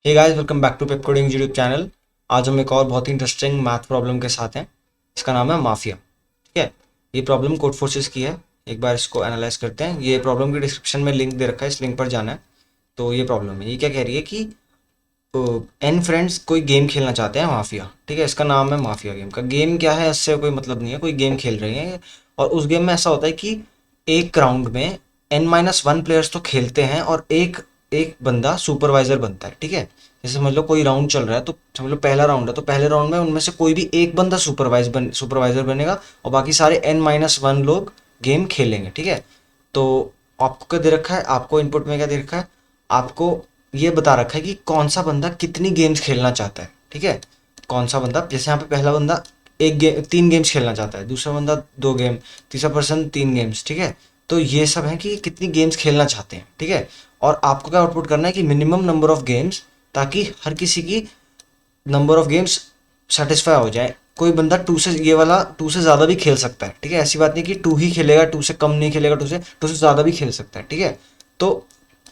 Hey guys, welcome back to Pep Coding YouTube channel. आज हम एक और बहुत ही इंटरेस्टिंग मैथ प्रॉब्लम के साथ हैं। इसका नाम है माफिया। ठीक है। ये प्रॉब्लम कोड फोर्सेस की है। एक बार इसको एनालाइज करते हैं। ये प्रॉब्लम की डिस्क्रिप्शन में लिंक दे रखा है, इस लिंक पर जाना है। तो ये प्रॉब्लम है, ये क्या कह रही है कि एन फ्रेंड्स कोई गेम खेलना चाहते हैं, माफिया। ठीक है, इसका नाम है माफिया। गेम का गेम क्या है इससे कोई मतलब नहीं है, कोई गेम खेल रहे हैं। और उस गेम में ऐसा होता है कि एक राउंड में N-1 प्लेयर्स तो खेलते हैं और एक एक बंदा सुपरवाइजर बनता है। ठीक है। जैसे समझ लो कोई राउंड चल रहा है, तो समझ लो पहला राउंड है, तो पहले राउंड में उनमें से कोई भी एक बंदा सुपरवाइजर बनेगा और बाकी सारे N-1 लोग गेम खेलेंगे। ठीक है। तो आपको क्या दे रखा है, आपको इनपुट में क्या दे रखा है, आपको ये बता रखा है कि कौन सा बंदा कितनी गेम्स खेलना चाहता है। ठीक है। कौन सा बंदा, जैसे यहाँ पे पहला बंदा एक गेम 3 गेम्स खेलना चाहता है, दूसरा बंदा 2 गेम, तीसरा पर्सन 3 गेम्स। ठीक है। तो ये सब है कि कितनी गेम्स खेलना चाहते हैं। ठीक है। और आपको क्या आउटपुट करना है कि मिनिमम नंबर ऑफ गेम्स, ताकि हर किसी की नंबर ऑफ गेम्स सेटिस्फाई हो जाए। कोई बंदा टू से, ये वाला टू से ज़्यादा भी खेल सकता है। ठीक है। ऐसी बात नहीं कि टू ही खेलेगा, टू से कम नहीं खेलेगा, टू से ज़्यादा भी खेल सकता है। ठीक है। तो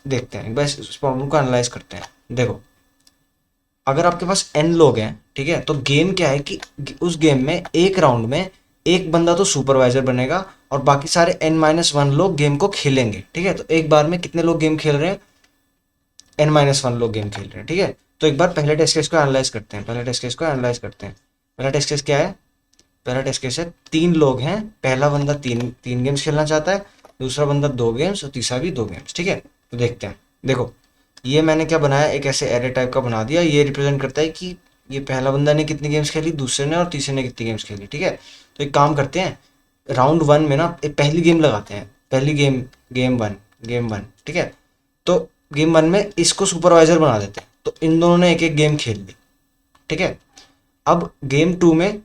देखते हैं, एक बार इस प्रॉब्लम को एनालाइज करते हैं। देखो, अगर आपके पास एन लोग हैं, ठीक है, तो गेम क्या है कि उस गेम में एक राउंड में एक बंदा तो सुपरवाइजर बनेगा और बाकी सारे N-1 लोग गेम को खेलेंगे। ठीक है। तो एक बार में कितने लोग गेम खेल रहे हैं? N-1 लोग गेम खेल रहे हैं। ठीक है। तो एक बार पहले टेस्ट केस को एनालाइज करते हैं। पहला टेस्ट केस क्या है? पहला टेस्ट केस है, 3 लोग हैं, पहला बंदा तीन तीन गेम्स खेलना चाहता है, दूसरा बंदा 2 गेम्स और तीसरा भी 2 गेम्स। ठीक है। तो देखते हैं। देखो, ये मैंने क्या बनाया, एक ऐसे एरे टाइप का बना दिया। ये रिप्रेजेंट करता है कि ये पहला बंदा ने कितनी गेम्स खेली, दूसरे ने और तीसरे ने कितनी गेम्स खेली। ठीक है। तो एक काम करते हैं, राउंड 1 में ना एक पहली गेम लगाते हैं। पहली गेम, गेम वन। ठीक है। तो गेम 1 में इसको सुपरवाइजर बना देते हैं, तो इन दोनों ने एक एक गेम खेल ली। ठीक है। अब गेम 2 में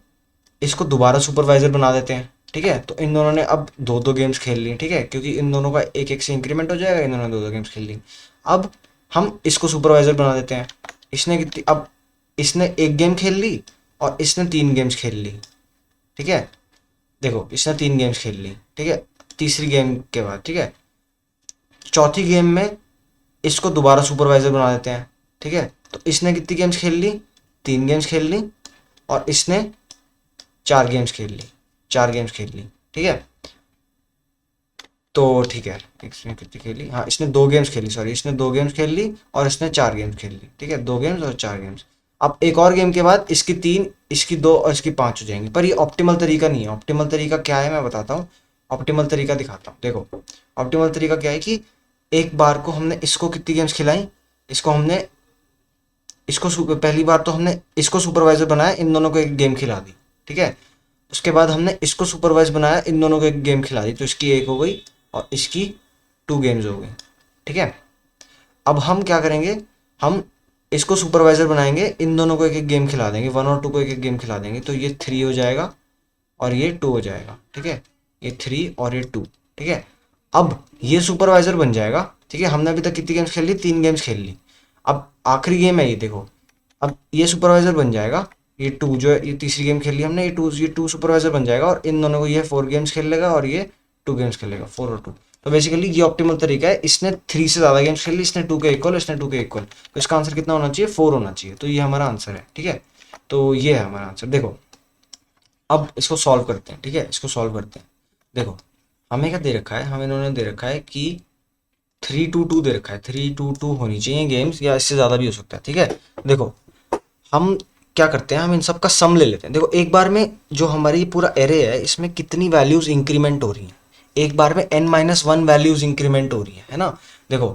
इसको दोबारा सुपरवाइजर बना देते हैं। ठीक है। तो इन दोनों ने अब दो दो गेम्स खेल ली। ठीक है, क्योंकि इन दोनों का एक एक से इंक्रीमेंट हो जाएगा, इन दोनों ने दो दो गेम्स खेल ली। अब हम इसको सुपरवाइजर बना देते हैं। इसने कितनी, अब इसने एक गेम खेल ली और इसने 3 गेम्स खेल ली। ठीक है। देखो, इसने 3 गेम्स खेल ली। ठीक है। तीसरी गेम के बाद, ठीक है, चौथी गेम में इसको दोबारा सुपरवाइजर बना देते हैं। ठीक है। तो इसने कितनी गेम्स खेल ली? 3 गेम्स खेल ली और इसने 4 गेम्स खेल ली। ठीक है। तो ठीक है, इसने कितनी खेली, हाँ इसने 2 गेम्स खेली, सॉरी, इसने 2 गेम्स खेल ली और इसने 4 गेम्स खेल ली। ठीक है, 2 गेम्स और 4 गेम्स। अब एक और गेम के बाद इसकी 3, इसकी 2 और इसकी 5 हो जाएंगी। पर ये ऑप्टिमल तरीका नहीं है। ऑप्टिमल तरीका क्या है मैं बताता हूँ। ऑप्टिमल तरीका दिखाता हूँ। देखो, ऑप्टिमल तरीका क्या है कि एक बार को हमने इसको कितनी गेम्स खिलाई, इसको हमने पहली बार तो हमने इसको सुपरवाइजर बनाया, इन दोनों को एक गेम खिला दी। ठीक है। उसके बाद हमने इसको सुपरवाइज बनाया, इन दोनों को एक गेम खिला दी, तो इसकी एक हो गई और इसकी 2 गेम्स हो गई। ठीक है। अब हम क्या करेंगे, हम इसको सुपरवाइजर बनाएंगे, इन दोनों को एक एक गेम खिला देंगे, 1 और 2 को एक एक गेम खिला देंगे, तो ये 3 हो जाएगा और ये 2 हो जाएगा। ठीक है। ये 3 और ये 2। ठीक है। अब ये सुपरवाइजर बन जाएगा। ठीक है। हमने अभी तक कितनी गेम्स खेल ली? 3 गेम्स खेल ली। अब आखिरी गेम है ये, देखो, अब ये सुपरवाइजर बन जाएगा। ये 2 जो है, ये तीसरी गेम खेल ली हमने, ये 2 सुपरवाइजर बन जाएगा और इन दोनों को ये 4 गेम्स खेल लेगा और ये 2 गेम्स खेलेगा, 4 और 2। तो बेसिकली ये ऑप्टिमल तरीका है। इसने 3 से ज़्यादा गेम्स खेल ली, इसने 2 के इक्वल, इसने 2 के इक्वल, तो इसका आंसर कितना होना चाहिए? 4 होना चाहिए। तो ये हमारा आंसर है। ठीक है। तो ये है हमारा आंसर। देखो, अब इसको सॉल्व करते हैं। ठीक है, इसको सॉल्व करते हैं। देखो, हमें क्या दे रखा है, हमें इन्होंने दे रखा है कि 3-2-2 दे रखा है। 3-2-2 होनी चाहिए गेम्स, या इससे ज़्यादा भी हो सकता है। ठीक है। देखो, हम क्या करते हैं, हम इन सब का सम ले लेते हैं। देखो, एक बार में जो हमारी पूरा एरे है, इसमें कितनी वैल्यूज इंक्रीमेंट हो रही हैं? एक बार में N-1 वैल्यूज इंक्रीमेंट हो रही है ना। देखो,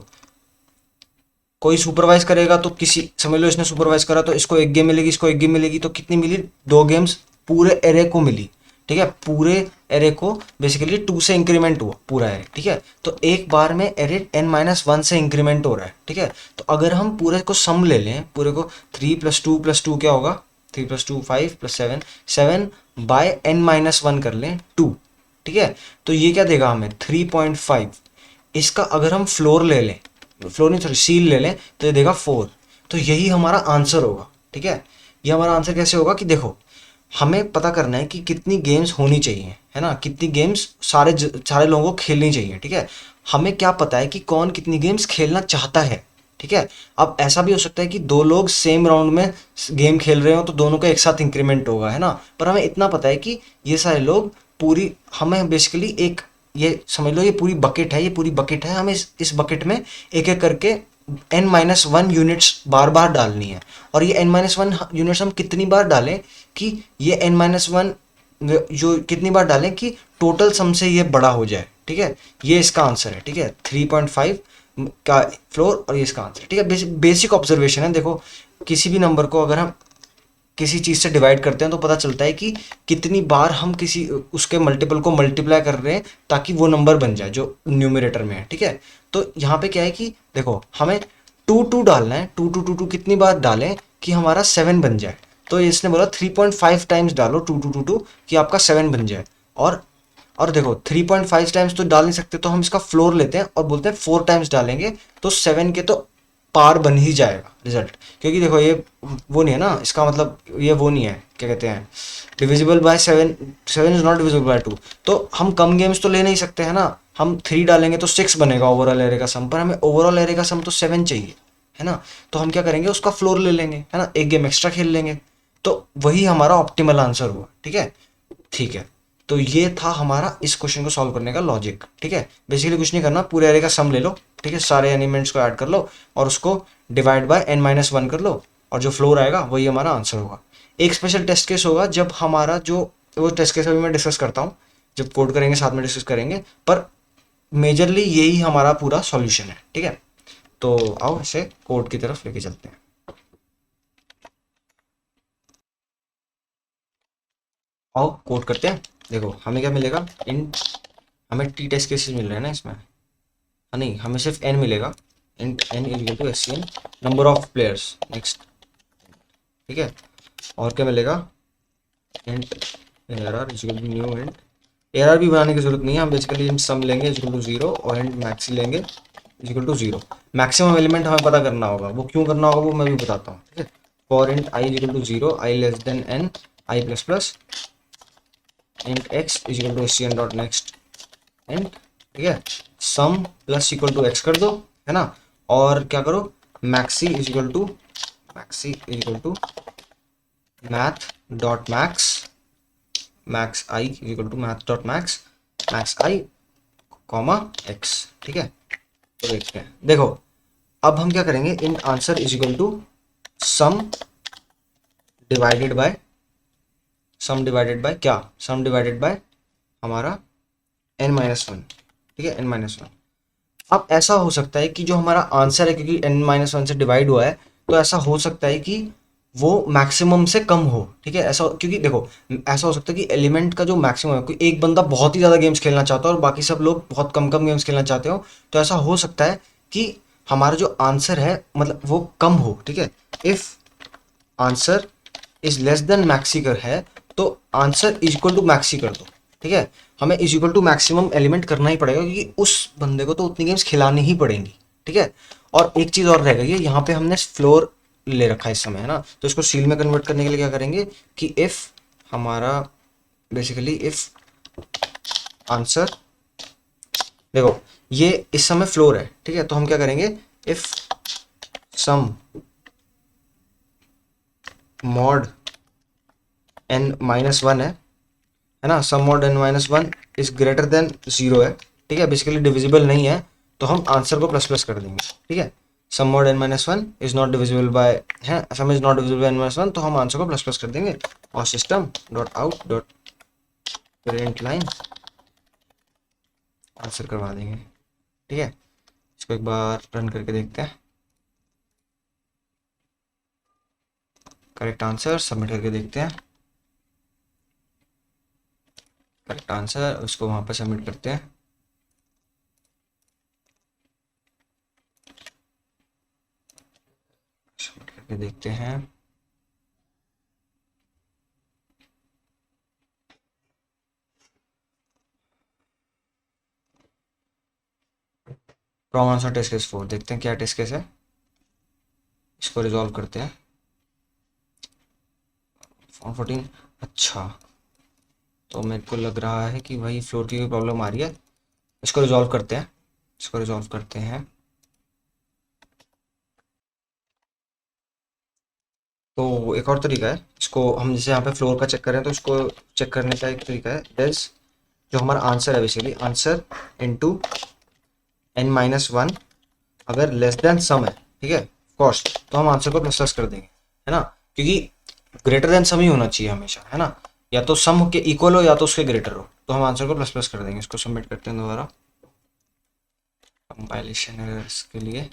कोई सुपरवाइज करेगा तो किसी, समझ लो इसने सुपरवाइज करा तो इसको एक गेम मिलेगी, इसको एक गेम मिलेगी, तो कितनी मिली? 2 गेम्स पूरे एरे को मिली। ठीक है। पूरे एरे को बेसिकली 2 से इंक्रीमेंट हुआ पूरा एरे। ठीक है। तो एक बार में एरे N-1 से इंक्रीमेंट हो रहा है। ठीक है। तो अगर हम पूरे को सम ले लें, पूरे को 3+2+2 क्या होगा? 3+2 5+7, 7/N-1 कर लें 2। ठीक है। तो ये क्या देगा हमें? 3.5। इसका अगर हम फ्लोर ले लें, फ्लोर नहीं सॉरी सील ले लें, तो ये देगा 4। तो यही हमारा आंसर होगा। ठीक है। ये हमारा आंसर कैसे होगा कि देखो, हमें पता करना है कि कितनी गेम्स होनी चाहिए, है ना, कितनी गेम्स सारे लोगों को खेलनी चाहिए। ठीक है। हमें क्या पता है कि कौन कितनी गेम्स खेलना चाहता है। ठीक है। अब ऐसा भी हो सकता है कि दो लोग सेम राउंड में गेम खेल रहे हो तो दोनों का एक साथ इंक्रीमेंट होगा, है ना। पर हमें इतना पता है कि ये सारे लोग पूरी, हमें बेसिकली एक, ये समझ लो ये पूरी बकेट है, ये पूरी बकेट है, हमें इस बकेट में एक एक करके n-1 यूनिट्स बार बार डालनी है। और ये n-1 यूनिट्स हम कितनी बार डालें कि ये n-1 जो कितनी बार डालें कि टोटल सम से ये बड़ा हो जाए, ठीक है। ये इसका आंसर है, ठीक है, 3.5 का फ्लोर, और ये इसका आंसर, ठीक है। बेसिक ऑब्जर्वेशन है। देखो किसी भी नंबर को अगर हम किसी चीज़ से डिवाइड करते हैं तो पता चलता है कि कितनी बार हम किसी उसके मल्टीपल को मल्टीप्लाई कर रहे हैं ताकि वो नंबर बन जाए जो न्यूमरेटर में है, ठीक है। तो यहाँ पे क्या है कि देखो हमें 2 डालना है, 2 कितनी बार डालें कि हमारा 7 बन जाए। तो इसने बोला 3.5 टाइम्स डालो 2 कि आपका 7 बन जाए। और देखो 3.5 टाइम्स तो डाल नहीं सकते, तो हम इसका फ्लोर लेते हैं और बोलते हैं 4 टाइम्स डालेंगे तो 7 के तो पार बन ही जाएगा रिजल्ट। क्योंकि देखो ये वो नहीं है ना, इसका मतलब ये वो नहीं है, क्या कहते हैं, divisible by 7, 7 is not divisible bye 2। तो हम कम गेम्स तो ले नहीं सकते है ना, हम 3 डालेंगे तो 6 बनेगा ओवरऑल एरे का सम, पर हमें ओवरऑल एरे का सम तो 7 चाहिए, है ना। तो हम क्या करेंगे, उसका फ्लोर ले लेंगे, है ना, एक गेम एक्स्ट्रा खेल लेंगे। तो वही हमारा ऑप्टिमल आंसर हुआ, ठीक है। ठीक है, तो ये था हमारा इस क्वेश्चन को सॉल्व करने का लॉजिक, ठीक है। बेसिकली कुछ नहीं करना, पूरे एरे का सम ले लो, ठीक है, सारे एलिमेंट्स को ऐड कर लो और उसको डिवाइड बाय n-1 कर लो, और जो फ्लोर आएगा वही हमारा आंसर होगा। एक स्पेशल टेस्ट केस होगा जब हमारा जो, वो टेस्ट केस अभी मैं डिस्कस करता हूँ, जब कोड करेंगे साथ में डिस्कस करेंगे, पर मेजरली यही हमारा पूरा सॉल्यूशन है, ठीक है। तो आओ इसे कोड की तरफ लेके चलते हैं। आओ कोड करते हैं। देखो हमें क्या मिलेगा, इन हमें टी टेस्ट केसेस मिल रहे हैं ना इसमें, नहीं हमें सिर्फ n मिलेगा, int n is equal to scn number of players next, ठीक है। और क्या मिलेगा, int arr is equal to new int, arr भी बनाने की जरूरत नहीं है, हम बेसिकली इंट सम लेंगे इज इक्वल टू 0 और इंट मैक्सी लेंगे is equal to 0। Maximum element हमें पता करना होगा, वो क्यों करना होगा वो मैं भी बताता हूँ, ठीक है। For int i is equal to 0, i less than n, i plus plus, int x is equal to scn dot next int, ठीक है। Sum plus equal to x कर दो, है ना। और क्या करो, maxi is equal to, maxi is equal to math dot max, max i is equal to math dot max, max i comma x, ठीक है। तो देखते हैं, देखो अब हम क्या करेंगे, int answer is equal to sum divided by, sum divided by क्या, सम डिवाइडेड बाय हमारा n-1, ठीक है, n-1। अब ऐसा हो सकता है कि जो हमारा आंसर है, क्योंकि n-1 से डिवाइड हुआ है, तो ऐसा हो सकता है कि वो मैक्सिमम से कम हो, ठीक है। ऐसा क्योंकि देखो ऐसा हो सकता है कि एलिमेंट का जो मैक्सिमम है, कोई एक बंदा बहुत ही ज़्यादा गेम्स खेलना चाहता है और बाकी सब लोग बहुत कम कम गेम्स खेलना चाहते हो, तो ऐसा हो सकता है कि हमारा जो आंसर है मतलब वो कम हो, ठीक है। If answer is less than max कर है तो answer is equal to max कर दो, ठीक है। हमें is equal to maximum element करना ही पड़ेगा क्योंकि उस बंदे को तो उतनी गेम्स खिलानी ही पड़ेंगी, ठीक है। और एक चीज़ और रह गई है, यहाँ पे हमने फ्लोर ले रखा है इस समय, है ना। तो इसको सील में कन्वर्ट करने के लिए क्या करेंगे कि इफ़ हमारा बेसिकली इफ़ आंसर, देखो ये इस समय फ्लोर है, ठीक है। तो हम क्या करेंगे, इफ़ सम मॉड n-1 है ना, sum mod n-1 is greater than 0 है, ठीक है, बेसिकली डिविजिबल नहीं है, तो हम आंसर को प्लस प्लस कर देंगे, ठीक है। Sum mod n-1 is not divisible by, है sum is not divisible by n-1, तो हम आंसर को प्लस प्लस कर देंगे और system dot out dot print line answer करवा देंगे, ठीक है। इसको एक बार रन करके देखते हैं, करेक्ट आंसर सबमिट करके देखते हैं, करेक्ट आंसर, उसको वहाँ पर सबमिट करते हैं। सबमिट करके देखते हैं, रॉन्ग आंसर टेस्ट केस 4, देखते हैं क्या टेस्ट केस है, इसको रिजॉल्व करते हैं। फॉर्म 14, अच्छा, तो मेरे को लग रहा है कि वही फ्लोर की प्रॉब्लम आ रही है, इसको रिजॉल्व करते हैं, इसको रिजॉल्व करते हैं। तो एक और तरीका है इसको, हम जैसे यहाँ पे फ्लोर का चेक करें तो इसको चेक करने का एक तरीका है, दैट्स जो हमारा आंसर है बेसिकली आंसर इनटू n-1 अगर लेस देन सम है, ठीक है, कॉस्ट, तो हम आंसर को प्लस प्लस कर देंगे, है ना, क्योंकि ग्रेटर देन सम ही होना चाहिए हमेशा, है ना, या तो सम के इक्वल हो या तो उसके ग्रेटर हो, तो हम आंसर को प्लस प्लस कर देंगे। इसको सबमिट करते हैं दोबारा कंपाइलेशन एरर्स के लिए।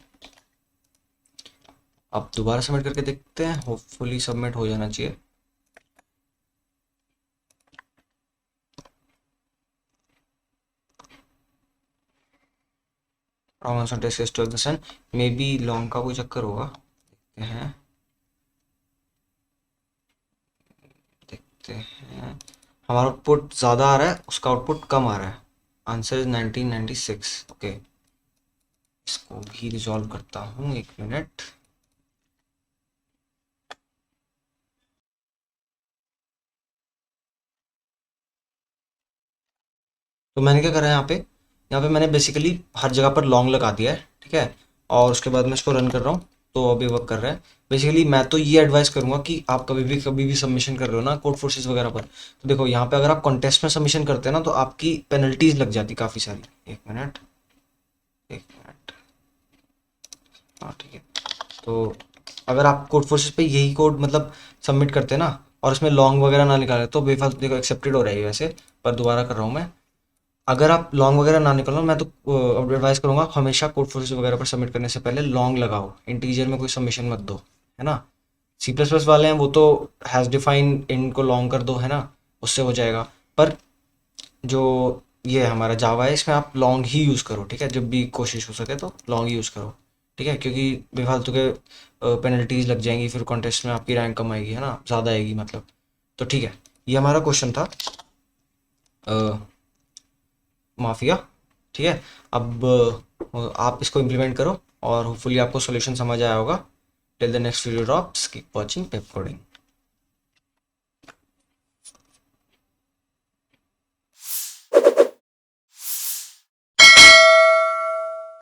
अब दोबारा सबमिट करके देखते हैं, होपफुली सबमिट हो जाना चाहिए। Wrong answer test case 12%, maybe long का कोई चक्कर होगा, देखते हैं देखते हैं। हमारा आउटपुट ज़्यादा आ रहा है, उसका आउटपुट कम आ रहा है। Answer is 1996। ओके, इसको भी रिजॉल्व करता हूँ, एक मिनट। तो मैंने क्या करा है यहाँ पे मैंने बेसिकली हर जगह पर लॉन्ग लगा दिया है, ठीक है, और उसके बाद मैं इसको रन कर रहा हूँ, तो अभी वर्क कर रहा है। बेसिकली मैं तो ये एडवाइस करूंगा कि आप कभी भी सबमिशन कर रहे हो ना कोड फोर्सेस वगैरह पर, तो देखो यहाँ पे अगर आप कॉन्टेस्ट में सबमिशन करते हैं ना तो आपकी पेनल्टीज लग जाती काफ़ी सारी। एक मिनट, एक मिनट, हाँ ठीक है। तो अगर आप कोड फोर्सेस पे यही कोड मतलब सबमिट करते हैं ना और इसमें लॉन्ग वगैरह ना निकाले तो बेफालतू, देखो एक्सेप्टेड हो रहा है ये वैसे, पर दोबारा कर रहा हूँ मैं। अगर आप लॉन्ग वगैरह ना निकालो, मैं तो एडवाइस करूंगा हमेशा कोड फोर्सेस वगैरह पर सबमिट करने से पहले लॉन्ग लगाओ, इंटीजर में कोई सबमिशन मत दो, है ना। सी प्लस प्लस वाले हैं वो तो हैज़ डिफाइन इनको लॉन्ग कर दो, है ना, उससे हो जाएगा। पर जो ये है हमारा जावा है, इसमें आप लॉन्ग ही यूज़ करो, ठीक है, जब भी कोशिश हो सके तो लॉन्ग यूज़ करो, ठीक है, क्योंकि बेफालतू के पेनल्टीज लग जाएंगी, फिर कॉन्टेस्ट में आपकी रैंक कम आएगी, है ना, ज़्यादा आएगी मतलब। तो ठीक है, ये हमारा क्वेश्चन था माफिया, ठीक है। अब आप इसको इम्प्लीमेंट करो और होपफुली आपको सॉल्यूशन समझ आया होगा। Till the next video drops, keep watching Pep coding.